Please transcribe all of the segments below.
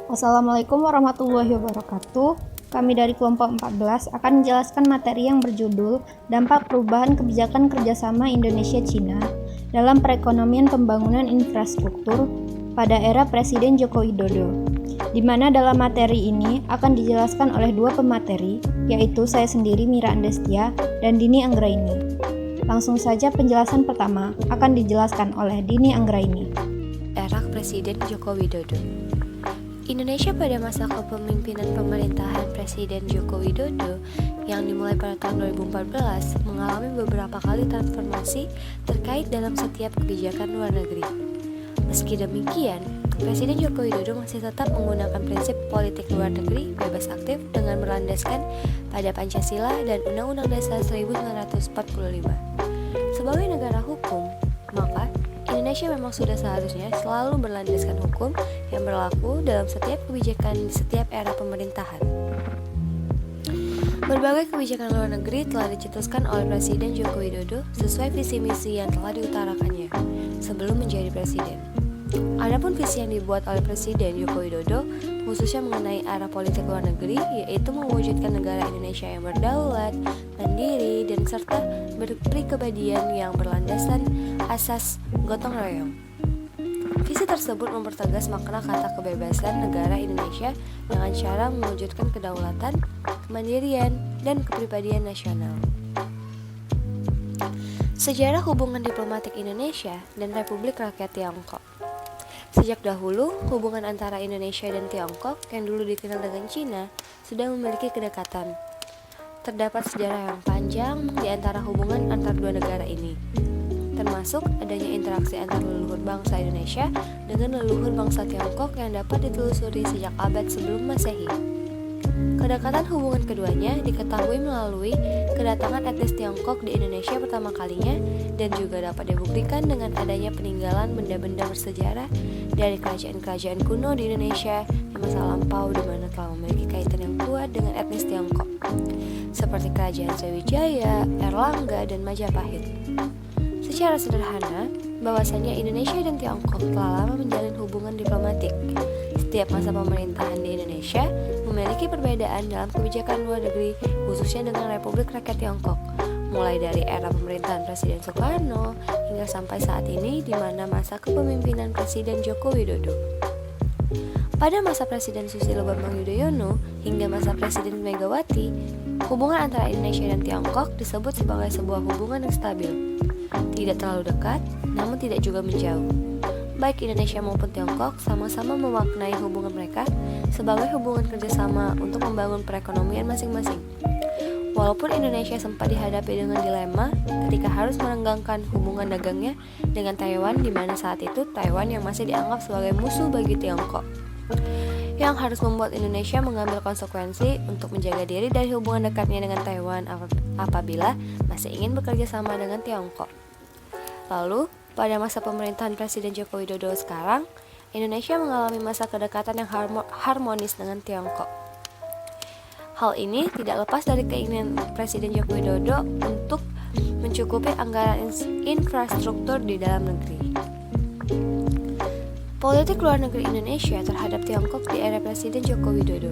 Assalamualaikum warahmatullahi wabarakatuh. Kami dari kelompok 14 akan menjelaskan materi yang berjudul Dampak Perubahan Kebijakan Kerjasama Indonesia-Cina dalam Perekonomian Pembangunan Infrastruktur pada era Presiden Joko Widodo, di mana dalam materi ini akan dijelaskan oleh dua pemateri, yaitu saya sendiri Mira Andestia dan Dini Anggraini. Langsung saja penjelasan pertama akan dijelaskan oleh Dini Anggraini. Era Presiden Joko Widodo. Indonesia pada masa kepemimpinan pemerintahan Presiden Joko Widodo yang dimulai pada tahun 2014 mengalami beberapa kali transformasi terkait dalam setiap kebijakan luar negeri. Meski demikian, Presiden Joko Widodo masih tetap menggunakan prinsip politik luar negeri bebas aktif dengan berlandaskan pada Pancasila dan Undang-Undang Dasar 1945. Sebagai negara hukum, maka Indonesia memang sudah seharusnya selalu berlandaskan hukum yang berlaku dalam setiap kebijakan di setiap era pemerintahan. Berbagai kebijakan luar negeri telah dicetuskan oleh Presiden Joko Widodo sesuai visi misi yang telah diutarakannya sebelum menjadi presiden. Adapun visi yang dibuat oleh Presiden Joko Widodo khususnya mengenai arah politik luar negeri, yaitu mewujudkan negara Indonesia yang berdaulat, mandiri, dan serta berpribadian yang berlandaskan asas gotong royong. Visi tersebut mempertegas makna kata kebebasan negara Indonesia dengan cara mewujudkan kedaulatan, kemandirian, dan kepribadian nasional. Sejarah hubungan diplomatik Indonesia dan Republik Rakyat Tiongkok. Sejak dahulu, hubungan antara Indonesia dan Tiongkok yang dulu dikenal dengan Cina sudah memiliki kedekatan. Terdapat sejarah yang panjang di antara hubungan antar dua negara ini, termasuk adanya interaksi antar leluhur bangsa Indonesia dengan leluhur bangsa Tiongkok yang dapat ditelusuri sejak abad sebelum Masehi. Kedekatan hubungan keduanya diketahui melalui kedatangan etnis Tiongkok di Indonesia pertama kalinya dan juga dapat dibuktikan dengan adanya peninggalan benda-benda bersejarah dari kerajaan-kerajaan kuno di Indonesia di masa lampau di mana telah memiliki kaitan yang kuat dengan etnis Tiongkok, seperti kerajaan Sriwijaya, Erlangga, dan Majapahit. Secara sederhana, bahwasanya Indonesia dan Tiongkok telah lama menjalin hubungan diplomatik. Setiap masa pemerintahan di Indonesia memiliki perbedaan dalam kebijakan luar negeri, khususnya dengan Republik Rakyat Tiongkok, mulai dari era pemerintahan Presiden Soekarno hingga sampai saat ini di mana masa kepemimpinan Presiden Joko Widodo. Pada masa Presiden Susilo Bambang Yudhoyono hingga masa Presiden Megawati, hubungan antara Indonesia dan Tiongkok disebut sebagai sebuah hubungan yang stabil. Tidak terlalu dekat, namun tidak juga menjauh. Baik Indonesia maupun Tiongkok sama-sama memaknai hubungan mereka sebagai hubungan kerjasama untuk membangun perekonomian masing-masing. Walaupun Indonesia sempat dihadapi dengan dilema ketika harus merenggangkan hubungan dagangnya dengan Taiwan, di mana saat itu Taiwan yang masih dianggap sebagai musuh bagi Tiongkok, yang harus membuat Indonesia mengambil konsekuensi untuk menjaga diri dari hubungan dekatnya dengan Taiwan apabila masih ingin bekerja sama dengan Tiongkok. Lalu, pada masa pemerintahan Presiden Joko Widodo sekarang, Indonesia mengalami masa kedekatan yang harmonis dengan Tiongkok. Hal ini tidak lepas dari keinginan Presiden Joko Widodo untuk mencukupi anggaran infrastruktur di dalam negeri. Politik luar negeri Indonesia terhadap Tiongkok di era Presiden Joko Widodo.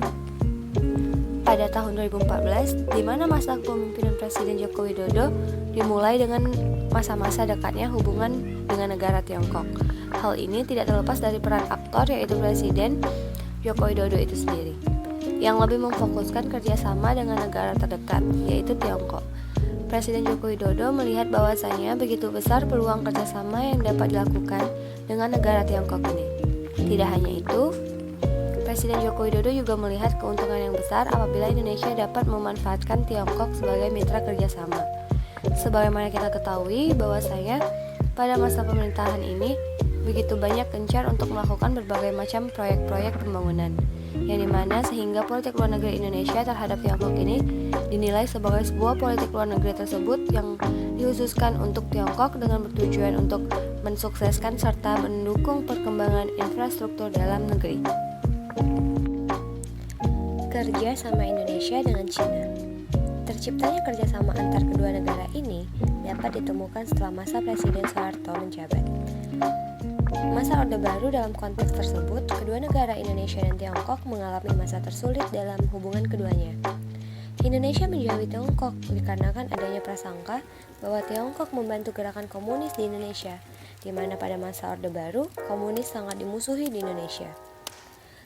Pada tahun 2014, di mana masa kepemimpinan Presiden Joko Widodo dimulai dengan masa-masa dekatnya hubungan dengan negara Tiongkok. Hal ini tidak terlepas dari peran aktor yaitu Presiden Joko Widodo itu sendiri, yang lebih memfokuskan kerjasama dengan negara terdekat, yaitu Tiongkok. Presiden Joko Widodo melihat bahwasanya begitu besar peluang kerjasama yang dapat dilakukan dengan negara Tiongkok ini. Tidak hanya itu, Presiden Joko Widodo juga melihat keuntungan yang besar apabila Indonesia dapat memanfaatkan Tiongkok sebagai mitra kerjasama. Sebagaimana kita ketahui bahwasanya pada masa pemerintahan ini begitu banyak gencar untuk melakukan berbagai macam proyek-proyek pembangunan, yang dimana sehingga politik luar negeri Indonesia terhadap Tiongkok ini dinilai sebagai sebuah politik luar negeri tersebut yang dikhususkan untuk Tiongkok dengan bertujuan untuk mensukseskan serta mendukung perkembangan infrastruktur dalam negeri. Kerja sama Indonesia dengan Cina. Terciptanya kerjasama antar kedua negara ini dapat ditemukan setelah masa Presiden Soeharto menjabat. Masa Orde Baru dalam konteks tersebut, kedua negara Indonesia dan Tiongkok mengalami masa tersulit dalam hubungan keduanya. Indonesia menjauhi Tiongkok dikarenakan adanya prasangka bahwa Tiongkok membantu gerakan komunis di Indonesia, di mana pada masa Orde Baru, komunis sangat dimusuhi di Indonesia.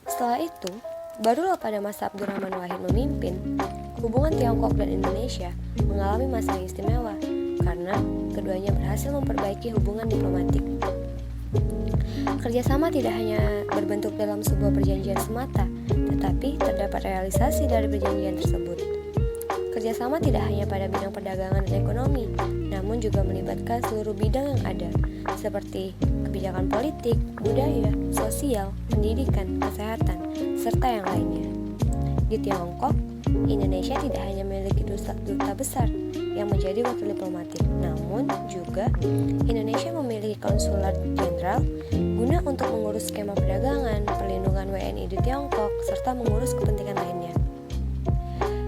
Setelah itu, barulah pada masa Abdurrahman Wahid memimpin, hubungan Tiongkok dan Indonesia mengalami masa yang istimewa karena keduanya berhasil memperbaiki hubungan diplomatik. Kerjasama tidak hanya berbentuk dalam sebuah perjanjian semata, tetapi terdapat realisasi dari perjanjian tersebut. Kerjasama tidak hanya pada bidang perdagangan dan ekonomi, namun juga melibatkan seluruh bidang yang ada, seperti kebijakan politik, budaya, sosial, pendidikan, kesehatan, serta yang lainnya. Di Tiongkok, Indonesia tidak hanya memiliki duta besar yang menjadi wakil diplomatik, namun juga Indonesia memiliki konsulat jenderal guna untuk mengurus skema perdagangan, perlindungan WNI di Tiongkok, serta mengurus kepentingan lainnya.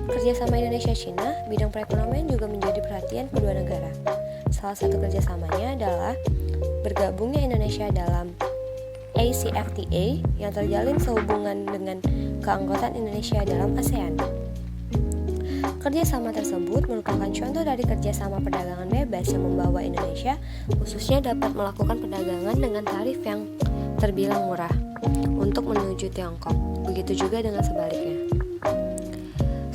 Kerjasama Indonesia-Cina, bidang perekonomian juga menjadi perhatian kedua negara. Salah satu kerjasamanya adalah bergabungnya Indonesia dalam ACFTA yang terjalin sehubungan dengan keanggotaan Indonesia dalam ASEAN. Kerjasama tersebut merupakan contoh dari kerjasama perdagangan bebas yang membawa Indonesia khususnya dapat melakukan perdagangan dengan tarif yang terbilang murah untuk menuju Tiongkok. Begitu juga dengan sebaliknya.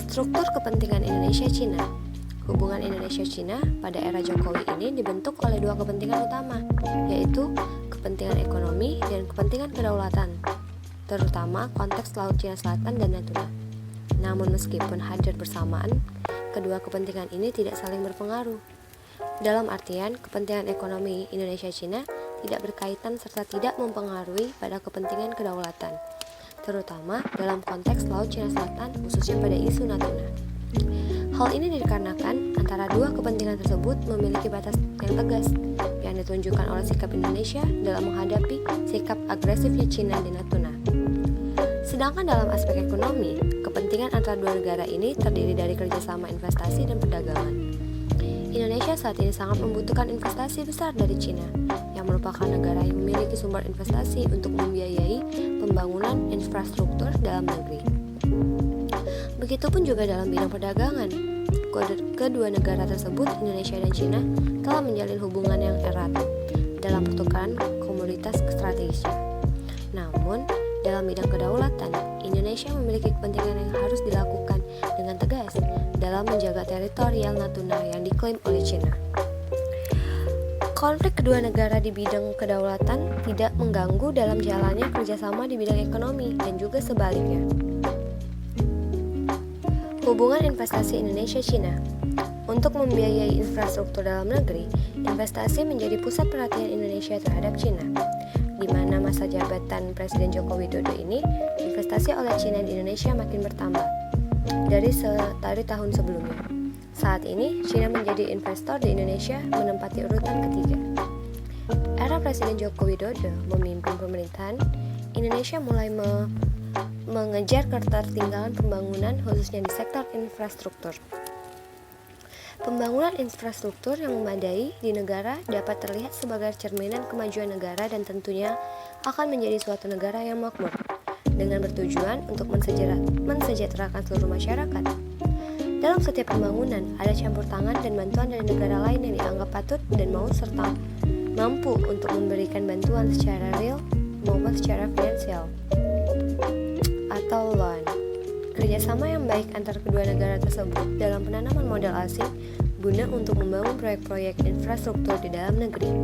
Struktur kepentingan Indonesia-Cina. Hubungan Indonesia-Cina pada era Jokowi ini dibentuk oleh dua kepentingan utama, yaitu kepentingan ekonomi dan kepentingan kedaulatan, terutama konteks Laut Cina Selatan dan Natuna. Namun meskipun hadir bersamaan, kedua kepentingan ini tidak saling berpengaruh. Dalam artian, kepentingan ekonomi Indonesia-Cina tidak berkaitan serta tidak mempengaruhi pada kepentingan kedaulatan, terutama dalam konteks Laut Cina Selatan khususnya pada isu Natuna. Hal ini dikarenakan antara dua kepentingan tersebut memiliki batas yang tegas yang ditunjukkan oleh sikap Indonesia dalam menghadapi sikap agresifnya Cina di Natuna. Sedangkan dalam aspek ekonomi, kepentingan antara dua negara ini terdiri dari kerjasama investasi dan perdagangan. Indonesia saat ini sangat membutuhkan investasi besar dari Cina, yang merupakan negara yang memiliki sumber investasi untuk membiayai pembangunan infrastruktur dalam negeri. Begitupun juga dalam bidang perdagangan. Kedua negara tersebut, Indonesia dan Cina, telah menjalin hubungan yang erat dalam pertukaran komoditas strategisnya. Namun, dalam bidang kedaulatan, Indonesia memiliki kepentingan yang harus dilakukan dengan tegas dalam menjaga teritorial Natuna yang diklaim oleh Cina. Konflik kedua negara di bidang kedaulatan tidak mengganggu dalam jalannya kerjasama di bidang ekonomi dan juga sebaliknya. Hubungan investasi Indonesia-Cina. Untuk membiayai infrastruktur dalam negeri, investasi menjadi pusat perhatian Indonesia terhadap Cina, di mana masa jabatan Presiden Joko Widodo ini, investasi oleh Cina di Indonesia makin bertambah dari tahun sebelumnya. Saat ini, Cina menjadi investor di Indonesia menempati urutan ketiga. Era Presiden Joko Widodo memimpin pemerintahan, Indonesia mulai mengejar ketertinggalan pembangunan khususnya di sektor infrastruktur. Pembangunan infrastruktur yang memadai di negara dapat terlihat sebagai cerminan kemajuan negara dan tentunya akan menjadi suatu negara yang makmur dengan bertujuan untuk mensejahterakan seluruh masyarakat. Dalam setiap pembangunan ada campur tangan dan bantuan dari negara lain yang dianggap patut dan mau serta mampu untuk memberikan bantuan secara real maupun secara finansial atau loan. Kerjasama yang baik antar kedua negara tersebut dalam penanaman modal asing guna untuk membangun proyek-proyek infrastruktur di dalam negeri.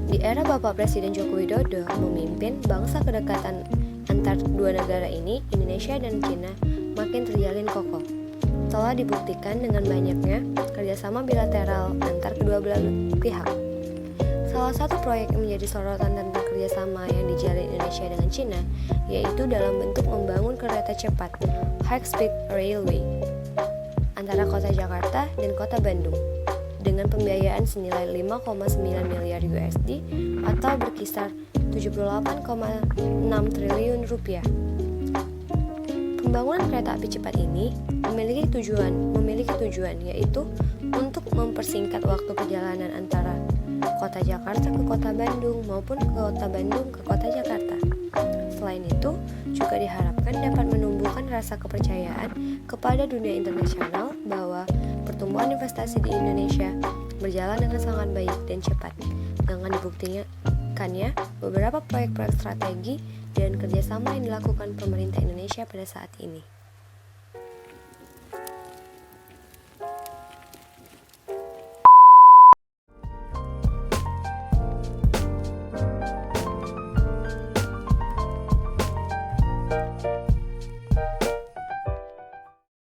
Di era Bapak Presiden Joko Widodo memimpin, bangsa kedekatan antar dua negara ini, Indonesia dan Cina, makin terjalin kokoh. Telah dibuktikan dengan banyaknya kerjasama bilateral antar kedua belah pihak. Salah satu proyek yang menjadi sorotan tentang kerjasama yang dijalin Indonesia dengan Cina yaitu dalam bentuk membangun kereta cepat High Speed Railway antara kota Jakarta dan kota Bandung dengan pembiayaan senilai 5,9 miliar USD atau berkisar 78,6 triliun rupiah. Pembangunan kereta api cepat ini memiliki tujuan yaitu untuk mempersingkat waktu perjalanan antara kota Jakarta ke kota Bandung maupun ke kota Bandung ke kota Jakarta. Selain itu, juga diharapkan dapat menumbuhkan rasa kepercayaan kepada dunia internasional bahwa pertumbuhan investasi di Indonesia berjalan dengan sangat baik dan cepat, dengan dibuktikannya beberapa proyek-proyek strategi dan kerjasama yang dilakukan pemerintah Indonesia pada saat ini.